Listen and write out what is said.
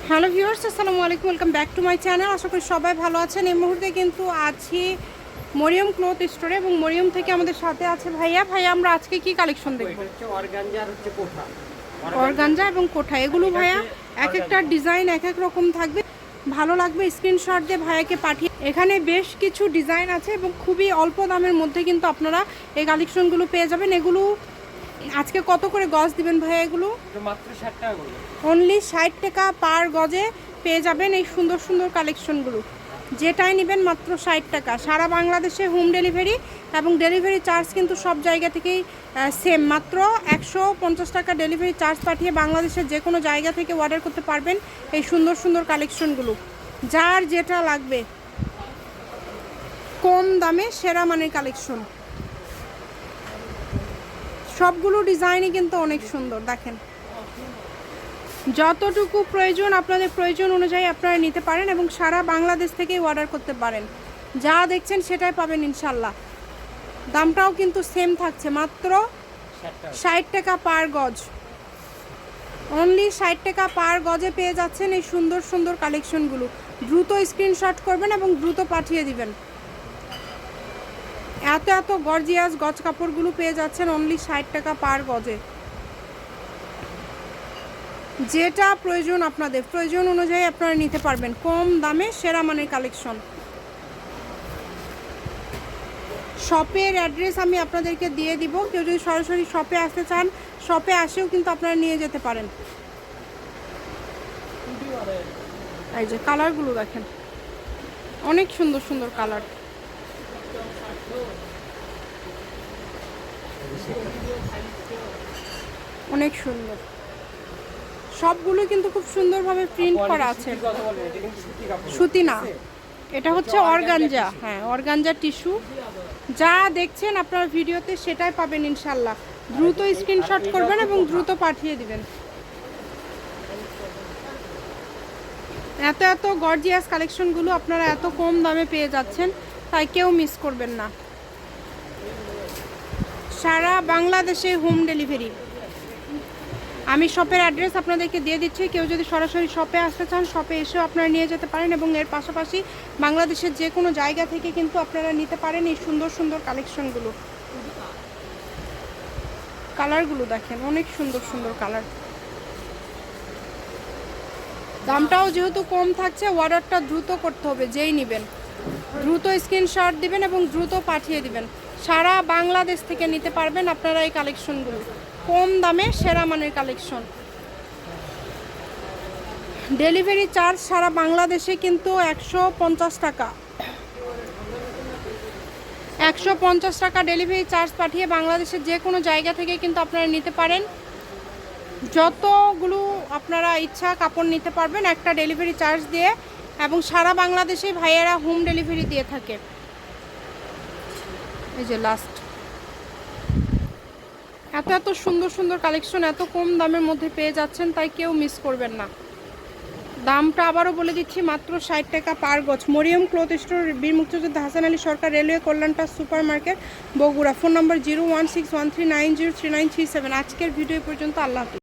Hello viewers, আসসালামু আলাইকুম, welcome back to my channel. আশা করি সবাই ভালো আছেন। এই মুহূর্তে কিন্তু আছি মরিয়ম ক্লথ স্টোরে এবং মরিয়ম থেকে আমাদের সাথে আছে ভাইয়া। আমরা আজকে কি কালেকশন দেখব? অর্গানজা এবং কোঠা, এগুলো ভাইয়া এক একটা ডিজাইন এক এক রকম থাকবে। ভালো লাগবে স্ক্রিনশট দিয়ে ভাইয়াকে পাঠিয়ে। এখানে বেশ কিছু ডিজাইন আছে এবং খুবই অল্প দামের মধ্যে কিন্তু আপনারা এই কালেকশনগুলো পেয়ে যাবেন। এগুলো আজকে কত করে গজ দিবেন ভাইয়া? এগুলো মাত্র 60 টাকা করে, অনলি 60 টাকা পার গজে পেয়ে যাবেন এই সুন্দর সুন্দর কালেকশনগুলো। যেটাই নেবেন মাত্র 60 টাকা। সারা বাংলাদেশে হোম ডেলিভারি এবং ডেলিভারি চার্জ কিন্তু সব জায়গা থেকেই সেম, মাত্র 150 টাকা ডেলিভারি চার্জ পাঠিয়ে বাংলাদেশের যে কোনো জায়গা থেকে অর্ডার করতে পারবেন এই সুন্দর সুন্দর কালেকশনগুলো। যার যেটা লাগবে, কম দামে সেরা মানের কালেকশন। সবগুলো ডিজাইনই কিন্তু অনেক সুন্দর। দেখেন, যতটুকু প্রয়োজন আপনাদের প্রয়োজন অনুযায়ী আপনারা নিতে পারেন এবং সারা বাংলাদেশ থেকেই অর্ডার করতে পারেন। যা দেখছেন সেটাই পাবেন ইনশাল্লাহ। দামটাও কিন্তু সেম থাকছে, মাত্র 60 টাকা পার গজ। অনলি 60 টাকা পার গজে পেয়ে যাচ্ছেন এই সুন্দর সুন্দর কালেকশনগুলো। দ্রুত স্ক্রিনশট করবেন এবং দ্রুত পাঠিয়ে দিবেন। এত এত গর্জিয়াস গজ কাপড়গুলো পেয়ে যাচ্ছেন অনলি 60 টাকা পার গজে। যেটা প্রয়োজন আপনাদের প্রয়োজন অনুযায়ী আপনারা নিতে পারবেন কম দামে সেরা মানের কালেকশন। শপের অ্যাড্রেস আমি আপনাদেরকে দিয়ে দিব। কেউ যদি সরাসরি শপে আসতে চান, শপে আসেও কিন্তু আপনারা নিয়ে যেতে পারেন। এই যে কালারগুলো দেখেন, অনেক সুন্দর সুন্দর কালার। অনেক সুন্দর, সবগুলো কিন্তু খুব সুন্দরভাবে প্রিন্ট করা আছে। সুতি না, এটা হচ্ছে অর্গানজা। হ্যাঁ, অর্গানজা টিস্যু। যা দেখছেন আপনার ভিডিওতে সেটাই পাবেন ইনশাল্লাহ। দ্রুত স্ক্রিনশট করবেন এবং দ্রুত পাঠিয়ে দিবেন। এত এত গর্জিয়াস কালেকশনগুলো আপনারা এত কম দামে পেয়ে যাচ্ছেন, তাই কেউ মিস করবেন না। সারা বাংলাদেশে হোম ডেলিভারি। আমি শপের অ্যাড্রেস আপনাদেরকে দিয়ে দিচ্ছি। কেউ যদি সরাসরি শপে আসতে চান, শপে এসেও আপনারা নিয়ে যেতে পারেন এবং এর পাশাপাশি বাংলাদেশের যে কোনো জায়গা থেকে কিন্তু আপনারা নিতে পারেন এই সুন্দর সুন্দর কালেকশনগুলো। কালারগুলো দেখেন, অনেক সুন্দর সুন্দর কালার। দামটাও যেহেতু কম থাকছে, অর্ডারটা দ্রুত করতে হবে। যেই নেবেন দ্রুত স্ক্রিনশট দিবেন এবং দ্রুত পাঠিয়ে দিবেন। সারা বাংলাদেশ থেকে নিতে পারবেন আপনারা এই কালেকশনগুলো কম দামে সেরা মানের কালেকশন। ডেলিভারি চার্জ সারা বাংলাদেশে কিন্তু 150 টাকা। 150 টাকা ডেলিভারি চার্জ পাঠিয়ে বাংলাদেশের যে কোনো জায়গা থেকে কিন্তু আপনারা নিতে পারেন। যতগুলো আপনারা ইচ্ছা কাপড় নিতে পারবেন একটা ডেলিভারি চার্জ দিয়ে, এবং সারা বাংলাদেশে ভাইয়েরা হোম ডেলিভারি দিয়ে থাকে। এই যে লাস্ট, এত এত সুন্দর সুন্দর কালেকশন এত কম দামের মধ্যে পেয়ে যাচ্ছেন, তাই কেউ মিস করবেন না। দামটা আবারও বলে দিচ্ছি, মাত্র 60 টাকা পার গজ। মরিয়ম ক্লথ স্টোর, বীর মুক্তিযোদ্ধা হাসান আলী সরকার রেলওয়ে কল্যাণটা super market, Bogura. Phone number 016139039337। আজকের ভিডিও পর্যন্ত। আল্লাহ হাফেজ।